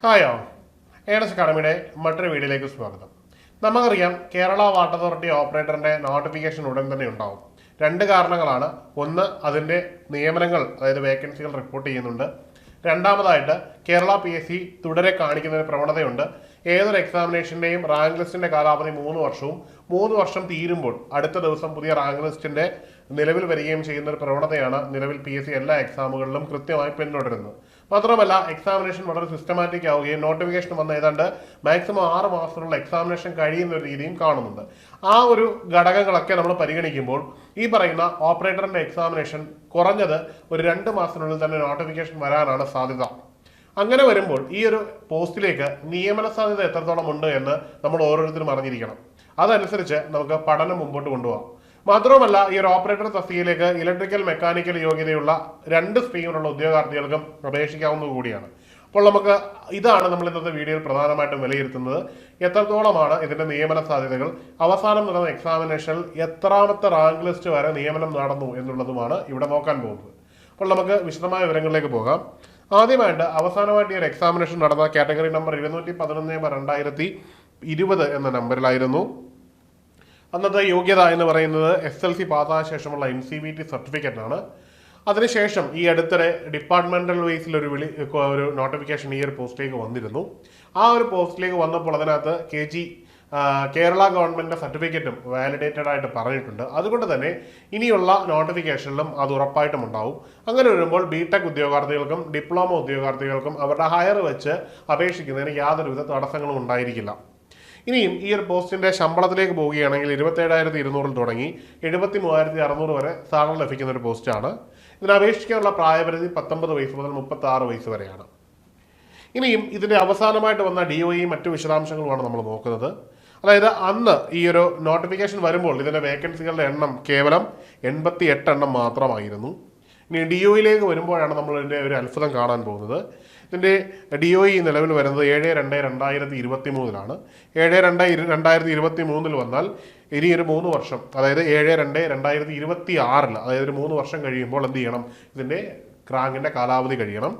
ഹായോ earnest അക്കാഡമിയുടെ മറ്റൊരു വീഡിയോയിലേക്ക് സ്വാഗതം. നമുക്കറിയാം, കേരള വാട്ടർ അതോറിറ്റി ഓപ്പറേറ്ററിന്റെ നോട്ടിഫിക്കേഷൻ ഉടൻ തന്നെ ഉണ്ടാവും. രണ്ട് കാരണങ്ങളാണ്. ഒന്ന്, അതിന്റെ നിയമനങ്ങൾ, അതായത് വേക്കൻസികൾ റിപ്പോർട്ട് ചെയ്യുന്നുണ്ട്. രണ്ടാമതായിട്ട് കേരള PSC തുടരെ കാണിക്കുന്ന ഒരു പ്രവണതയുണ്ട്. ഏതൊരു എക്സാമിനേഷന്റെയും റാങ്ക് ലിസ്റ്റിന്റെ കാലാവധി 3 വർഷവും 3 വർഷം തീരുമ്പോൾ അടുത്ത ദിവസം പുതിയ റാങ്ക് ലിസ്റ്റിന്റെ നിലവിൽ വരികയും ചെയ്യുന്ന ഒരു പ്രവണതയാണ് നിലവിൽ PSC എല്ലാ എക്സാമുകളിലും കൃത്യമായി പിന്തുടരുന്നത്. മാത്രമല്ല, എക്സാമിനേഷൻ വളരെ സിസ്റ്റമാറ്റിക് ആവുകയും നോട്ടിഫിക്കേഷൻ വന്ന ഏതാണ്ട് മാക്സിമം 6 മാസത്തിലുള്ള എക്സാമിനേഷൻ കഴിയുന്ന ഒരു രീതിയും കാണുന്നുണ്ട്. ആ ഒരു ഘടകങ്ങളൊക്കെ നമ്മൾ പരിഗണിക്കുമ്പോൾ ഈ പറയുന്ന ഓപ്പറേറ്ററിന്റെ എക്സാമിനേഷൻ കുറഞ്ഞത് ഒരു 2 മാസത്തിനുള്ളിൽ തന്നെ നോട്ടിഫിക്കേഷൻ വരാനാണ് സാധ്യത. അങ്ങനെ വരുമ്പോൾ ഈ ഒരു പോസ്റ്റിലേക്ക് നിയമന സാധ്യത എത്രത്തോളം ഉണ്ട് എന്ന് നമ്മൾ ഓരോരുത്തരും അറിഞ്ഞിരിക്കണം. അതനുസരിച്ച് നമുക്ക് പഠനം മുമ്പോട്ട് കൊണ്ടുപോകാം. മാത്രവുമല്ല, ഈ ഒരു ഓപ്പറേറ്റർ തസ്തികയിലേക്ക് ഇലക്ട്രിക്കൽ മെക്കാനിക്കൽ യോഗ്യതയുള്ള 2 സ്ട്രീമിലുള്ള ഉദ്യോഗാർത്ഥികൾക്കും അപേക്ഷിക്കാവുന്നത് കൂടിയാണ്. അപ്പോൾ ഇതാണ് നമ്മൾ ഇന്നത്തെ വീഡിയോയിൽ പ്രധാനമായിട്ടും വിലയിരുത്തുന്നത്. എത്രത്തോളമാണ് ഇതിന്റെ നിയമന സാധ്യതകൾ, അവസാനം നടന്ന എക്സാമിനേഷനിൽ എത്രാമത്തെ റാങ്ക് ലിസ്റ്റ് വരെ നിയമനം നടന്നു എന്നുള്ളതുമാണ് ഇവിടെ നോക്കാൻ പോകുന്നത്. അപ്പോൾ നമുക്ക് വിശദമായ വിവരങ്ങളിലേക്ക് പോകാം. ആദ്യമായിട്ട് അവസാനമായിട്ട് ഈ ഒരു എക്സാമിനേഷൻ നടന്ന കാറ്റഗറി നമ്പർ 211/2020 എന്ന നമ്പറിലായിരുന്നു. അന്നത്തെ യോഗ്യത എന്ന് പറയുന്നത് SLC പാസ്സായ ശേഷമുള്ള NCVT സർട്ടിഫിക്കറ്റ് ആണ്. അതിനുശേഷം ഈ അടുത്തിടെ ഡിപ്പാർട്ട്മെന്റൽ വൈസിൽ ഒരു നോട്ടിഫിക്കേഷൻ ഈ ഒരു പോസ്റ്റിലേക്ക് വന്നിരുന്നു. ആ ഒരു പോസ്റ്റിലേക്ക് വന്നപ്പോൾ അതിനകത്ത് കേരള ഗവൺമെന്റിന്റെ സർട്ടിഫിക്കറ്റും വാലിഡേറ്റഡ് ആയിട്ട് പറഞ്ഞിട്ടുണ്ട്. അതുകൊണ്ട് തന്നെ ഇനിയുള്ള നോട്ടിഫിക്കേഷനിലും അത് ഉറപ്പായിട്ടും ഉണ്ടാവും. അങ്ങനെ വരുമ്പോൾ BTech ഉദ്യോഗാർത്ഥികൾക്കും ഡിപ്ലോമ ഉദ്യോഗാർത്ഥികൾക്കും അവരുടെ ഹയർ വെച്ച് അപേക്ഷിക്കുന്നതിന് യാതൊരുവിധ തടസ്സങ്ങളും ഉണ്ടായിരിക്കില്ല. ഇനിയും ഈ ഒരു പോസ്റ്റിന്റെ ശമ്പളത്തിലേക്ക് പോവുകയാണെങ്കിൽ 27,200 തുടങ്ങി 73,600 വരെ സാലറി ലഭിക്കുന്ന ഒരു പോസ്റ്റാണ്. ഇതിന് അപേക്ഷിക്കാനുള്ള പ്രായപരിധി 19 വയസ്സ് മുതൽ 36 വയസ്സ് വരെയാണ്. ഇനിയും ഇതിന്റെ അവസാനമായിട്ട് വന്ന DOE മറ്റു വിശദാംശങ്ങളുമാണ് നമ്മൾ നോക്കുന്നത്. അതായത് അന്ന് ഈ ഒരു നോട്ടിഫിക്കേഷൻ വരുമ്പോൾ ഇതിന്റെ വേക്കൻസികളുടെ എണ്ണം കേവലം 88 എണ്ണം മാത്രമായിരുന്നു. ഇനി DOEയിലേക്ക് വരുമ്പോഴാണ് നമ്മൾ ഇതിന്റെ ഒരു അത്ഭുതം കാണാൻ പോകുന്നത്. ഇതിന്റെ DOE നിലവിൽ വരുന്നത് 7/2/2023 7/2/2023 വന്നാൽ ഇനി ഒരു 3 വർഷം, അതായത് 7/2/2026 അതായത് ഒരു 3 വർഷം കഴിയുമ്പോൾ എന്ത് ചെയ്യണം? ഇതിന്റെ റാങ്കിന്റെ കാലാവധി കഴിയണം.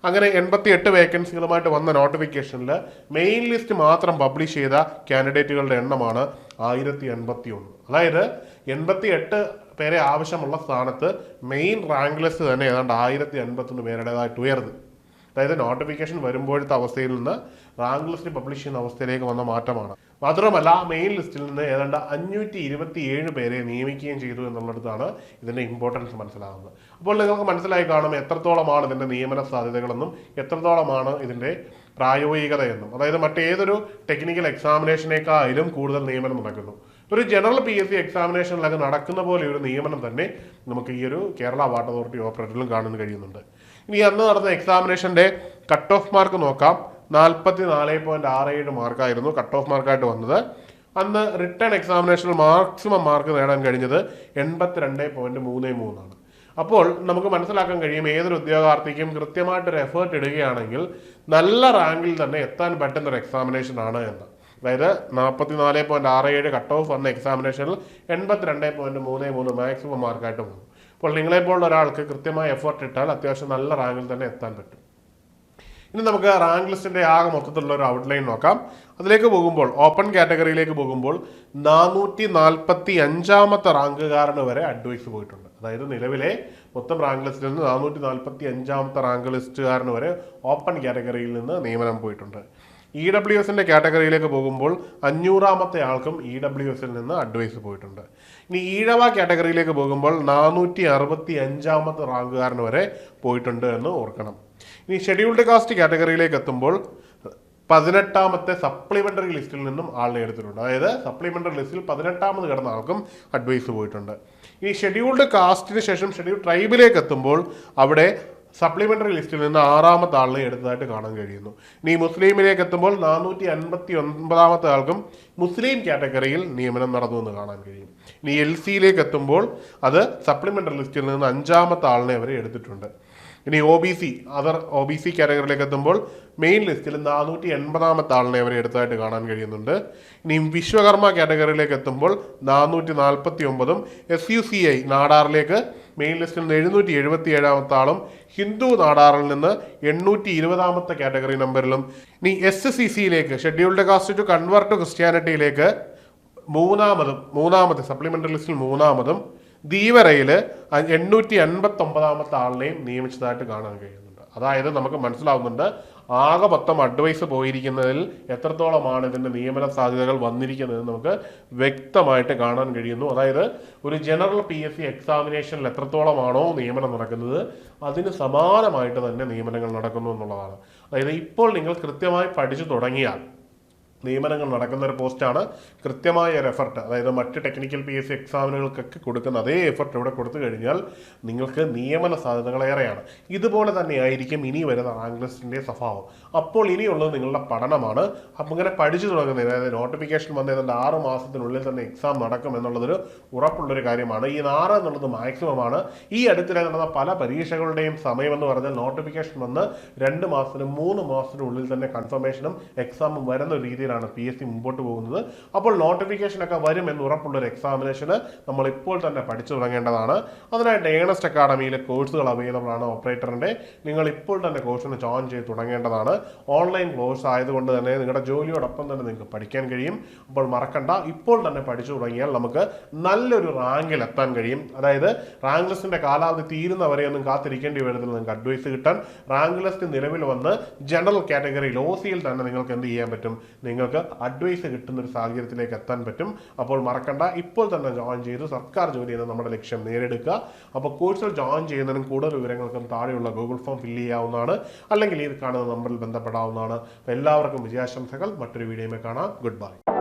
അങ്ങനെ 88 വേക്കൻസികളുമായിട്ട് വന്ന നോട്ടിഫിക്കേഷനിൽ മെയിൻ ലിസ്റ്റ് മാത്രം പബ്ലിഷ് ചെയ്ത കാൻഡിഡേറ്റുകളുടെ എണ്ണമാണ് 1081. അതായത് 88 പേരെ ആവശ്യമുള്ള സ്ഥാനത്ത് മെയിൻ റാങ്ക് ലിസ്റ്റ് തന്നെ ഏതാണ്ട് 1051 പേരുടേതായിട്ട് ഉയർന്നു. അതായത് നോട്ടിഫിക്കേഷൻ വരുമ്പോഴത്തെ അവസ്ഥയിൽ നിന്ന് റാങ്ക് ലിസ്റ്റ് പബ്ലിഷ് ചെയ്യുന്ന അവസ്ഥയിലേക്ക് വന്ന മാറ്റമാണ്. മാത്രമല്ല, മെയിൻ ലിസ്റ്റിൽ നിന്ന് ഏതാണ്ട് 527 പേരെ നിയമിക്കുകയും ചെയ്തു എന്നുള്ളിടത്താണ് ഇതിന്റെ ഇമ്പോർട്ടൻസ് മനസ്സിലാകുന്നത്. അപ്പോൾ നിങ്ങൾക്ക് മനസ്സിലായി കാണും എത്രത്തോളമാണ് ഇതിന്റെ നിയമന സാധ്യതകളെന്നും എത്രത്തോളമാണ് ഇതിന്റെ പ്രായോഗികതയെന്നും. അതായത് മറ്റേതൊരു ടെക്നിക്കൽ എക്സാമിനേഷനേക്കാളും കൂടുതൽ നിയമനം നടക്കുന്നു. ഒരു ജനറൽ PSC എക്സാമിനേഷനിലൊക്കെ നടക്കുന്ന പോലെ ഒരു നിയമനം തന്നെ നമുക്ക് ഈ ഒരു കേരള വാട്ടർ അതോറിറ്റി ഓപ്പറേറ്ററിലും കാണാൻ കഴിയുന്നുണ്ട്. ഇനി അന്ന് നടന്ന എക്സാമിനേഷന്റെ കട്ട് ഓഫ് മാർക്ക് നോക്കാം. 44.67 മാർക്കായിരുന്നു കട്ട് ഓഫ് മാർക്കായിട്ട് വന്നത്. അന്ന് റിട്ടേൺ എക്സാമിനേഷനിൽ മാക്സിമം മാർക്ക് നേടാൻ കഴിഞ്ഞത് 82.33 ആണ്. അപ്പോൾ നമുക്ക് മനസ്സിലാക്കാൻ കഴിയും ഏതൊരു ഉദ്യോഗാർത്ഥിക്കും കൃത്യമായിട്ടൊരു എഫേർട്ട് ഇടുകയാണെങ്കിൽ നല്ല റാങ്കിൽ തന്നെ എത്താൻ പറ്റുന്ന ഒരു എക്സാമിനേഷൻ ആണ് എന്ന്. അതായത് 44.67 കട്ട് ഓഫ് വന്ന എക്സാമിനേഷനിൽ 82.33 മാക്സിമം മാർക്കായിട്ട് പോകും. അപ്പോൾ നിങ്ങളെപ്പോലുള്ള ഒരാൾക്ക് കൃത്യമായ എഫേർട്ട് ഇട്ടാൽ അത്യാവശ്യം നല്ല റാങ്കിൽ തന്നെ എത്താൻ പറ്റും. ഇനി നമുക്ക് റാങ്ക് ലിസ്റ്റിന്റെ ആകെ മൊത്തത്തിലുള്ള ഒരു ഔട്ട്ലൈൻ നോക്കാം. അതിലേക്ക് പോകുമ്പോൾ ഓപ്പൺ കാറ്റഗറിയിലേക്ക് പോകുമ്പോൾ 445ാമത്തെ റാങ്കുകാരന് വരെ അഡ്വൈസ് പോയിട്ടുണ്ട്. അതായത് നിലവിലെ മൊത്തം റാങ്ക് ലിസ്റ്റിൽ നിന്ന് 445ാമത്തെ റാങ്ക് ലിസ്റ്റുകാരന് വരെ ഓപ്പൺ കാറ്റഗറിയിൽ നിന്ന് നിയമനം പോയിട്ടുണ്ട്. EWSന്റെ കാറ്റഗറിയിലേക്ക് പോകുമ്പോൾ 500ാമത്തെ ആൾക്കും EWSൽ നിന്ന് അഡ്വൈസ് പോയിട്ടുണ്ട്. ഇനി ഈഴവ കാറ്റഗറിയിലേക്ക് പോകുമ്പോൾ 465ാമത്തെ റാങ്കുകാരന് വരെ പോയിട്ടുണ്ട് എന്ന് ഓർക്കണം. ഇനി ഷെഡ്യൂൾഡ് കാസ്റ്റ് കാറ്റഗറിയിലേക്ക് എത്തുമ്പോൾ 18ാമത്തെ സപ്ലിമെന്ററി ലിസ്റ്റിൽ നിന്നും ആളിനെ എടുത്തിട്ടുണ്ട്. അതായത് സപ്ലിമെന്ററി ലിസ്റ്റിൽ 18ാമത് കിടന്ന ആൾക്കും അഡ്വൈസ് പോയിട്ടുണ്ട്. ഇനി ഷെഡ്യൂൾഡ് കാസ്റ്റിന് ശേഷം ഷെഡ്യൂൾഡ് ട്രൈബിലേക്ക് എത്തുമ്പോൾ അവിടെ സപ്ലിമെന്ററി ലിസ്റ്റിൽ നിന്ന് 6ാമത്തെ ആളിനെ എടുത്തതായിട്ട് കാണാൻ കഴിയുന്നു. ഇനി മുസ്ലിമിലേക്ക് എത്തുമ്പോൾ 459ാമത്തെ ആൾക്കും മുസ്ലിം കാറ്റഗറിയിൽ നിയമനം നടന്നു എന്ന് കാണാൻ കഴിയും. ഇനി LCയിലേക്ക് എത്തുമ്പോൾ അത് സപ്ലിമെന്ററി ലിസ്റ്റിൽ നിന്ന് 5ാമത്തെ ആളിനെ വരെ എടുത്തിട്ടുണ്ട്. ഇനി OBC അതർ OBC കാറ്റഗറിയിലേക്ക് എത്തുമ്പോൾ മെയിൻ ലിസ്റ്റിൽ 480 ആളിനെ അവരെ എടുത്തതായിട്ട് കാണാൻ കഴിയുന്നുണ്ട്. ഇനി വിശ്വകർമ്മ കാറ്റഗറിയിലേക്ക് എത്തുമ്പോൾ 449, SUCI നാടാറിലേക്ക് മെയിൻ ലിസ്റ്റിൽ നിന്ന് 777 ആളും, ഹിന്ദു നാടാറിൽ നിന്ന് 820 കാറ്റഗറി നമ്പറിലും, ഇനി SCCയിലേക്ക് scheduled caste to convert to ക്രിസ്ത്യാനിറ്റിയിലേക്ക് മൂന്നാമത്തെ സപ്ലിമെന്ററി ലിസ്റ്റിൽ മൂന്നാമതും, ധീവരയിൽ 859 ആളിനെയും നിയമിച്ചതായിട്ട് കാണാൻ കഴിയുന്നുണ്ട്. അതായത് നമുക്ക് മനസ്സിലാവുന്നുണ്ട് ആകെ മൊത്തം അഡ്വൈസ് പോയിരിക്കുന്നതിൽ എത്രത്തോളമാണ് ഇതിൻ്റെ നിയമന സാധ്യതകൾ വന്നിരിക്കുന്നത് നമുക്ക് വ്യക്തമായിട്ട് കാണാൻ കഴിയുന്നു. അതായത് ഒരു ജനറൽ PSC എക്സാമിനേഷനിൽ എത്രത്തോളമാണോ നിയമനം നടക്കുന്നത് അതിന് സമാനമായിട്ട് തന്നെ നിയമനങ്ങൾ നടക്കുന്നു എന്നുള്ളതാണ്. അതായത് ഇപ്പോൾ നിങ്ങൾ കൃത്യമായി പഠിച്ചു തുടങ്ങിയാൽ നിയമനങ്ങൾ നടക്കുന്ന ഒരു പോസ്റ്റാണ്. കൃത്യമായ ഒരു എഫർട്ട്, അതായത് മറ്റ് ടെക്നിക്കൽ PSC എക്സാമിനുകൾക്കൊക്കെ കൊടുക്കുന്ന അതേ എഫർട്ട് ഇവിടെ കൊടുത്തു കഴിഞ്ഞാൽ നിങ്ങൾക്ക് നിയമന സാധ്യതകൾ ഏറെയാണ്. ഇതുപോലെ തന്നെയായിരിക്കും ഇനി വരുന്ന റാങ്ക് ലിസ്റ്റിൻ്റെ സ്വഭാവം. അപ്പോൾ ഇനിയുള്ളത് നിങ്ങളുടെ പഠനമാണ്. അപ്പം ഇങ്ങനെ പഠിച്ചു തുടങ്ങുന്നത്, അതായത് നോട്ടിഫിക്കേഷൻ വന്ന് ഏതാണ്ട് 6 മാസത്തിനുള്ളിൽ തന്നെ എക്സാം നടക്കും എന്നുള്ളതൊരു ഉറപ്പുള്ളൊരു കാര്യമാണ്. ഈ 6 എന്നുള്ളത് മാക്സിമമാണ്. ഈ അടുത്തിടെ നടന്ന പല പരീക്ഷകളുടെയും സമയമെന്ന് പറഞ്ഞാൽ നോട്ടിഫിക്കേഷൻ വന്ന് 2 മാസത്തിനും 3 മാസത്തിനുള്ളിൽ തന്നെ കൺഫർമേഷനും എക്സാമും വരുന്ന രീതിയിലാണ് PSC മുമ്പോട്ട് പോകുന്നത്. അപ്പോൾ നോട്ടിഫിക്കേഷനൊക്കെ വരും എന്ന് ഉറപ്പുള്ളൊരു എക്സാമിനേഷന് നമ്മൾ ഇപ്പോൾ തന്നെ പഠിച്ചു തുടങ്ങേണ്ടതാണ്. അതിനായിട്ട് ഏണസ്റ്റ് അക്കാഡമിയിലെ കോഴ്സുകൾ അവൈലബിൾ ആണ് ഓപ്പറേറ്ററിൻ്റെ. നിങ്ങൾ ഇപ്പോൾ തന്നെ കോഴ്സിന് ജോയിൻ ചെയ്ത് തുടങ്ങേണ്ടതാണ്. ഓൺലൈൻ കോഴ്സ് ആയതുകൊണ്ട് തന്നെ നിങ്ങളുടെ ജോലിയോടൊപ്പം തന്നെ നിങ്ങൾക്ക് പഠിക്കാൻ കഴിയും. അപ്പോൾ മറക്കണ്ട, ഇപ്പോൾ തന്നെ പഠിച്ചു തുടങ്ങിയാൽ നമുക്ക് നല്ലൊരു റാങ്കിൽ എത്താൻ കഴിയും. അതായത് റാങ്ക് ലിസ്റ്റിന്റെ കാലാവധി തീരുന്നവരെയൊന്നും കാത്തിരിക്കേണ്ടി വരുന്നില്ല. നിങ്ങൾക്ക് അഡ്വൈസ് കിട്ടാൻ റാങ്ക് ലിസ്റ്റ് നിലവിൽ വന്ന് ജനറൽ കാറ്റഗറിയിൽ OCയിൽ തന്നെ നിങ്ങൾക്ക് എന്ത് ചെയ്യാൻ പറ്റും, നിങ്ങൾക്ക് അഡ്വൈസ് കിട്ടുന്ന ഒരു സാഹചര്യത്തിലേക്ക് എത്താൻ പറ്റും. അപ്പോൾ മറക്കണ്ട, ഇപ്പോൾ തന്നെ ജോയിൻ ചെയ്ത് സർക്കാർ ജോലി എന്ന നമ്മുടെ ലക്ഷ്യം നേടിയെടുക്കുക. അപ്പോൾ കോഴ്സിൽ ജോയിൻ ചെയ്യുന്നതിനും കൂടുതൽ വിവരങ്ങൾക്കും താഴെയുള്ള ഗൂഗിൾ ഫോം ഫില്ല് ചെയ്യാവുന്നതാണ്, അല്ലെങ്കിൽ ഈ കാണുന്ന നമ്പറിൽ ബന്ധപ്പെടാവുന്നതാണ്. എല്ലാവർക്കും വിജയാശംസകൾ. മറ്റൊരു വീഡിയോയിൽ കാണാം. Good bye.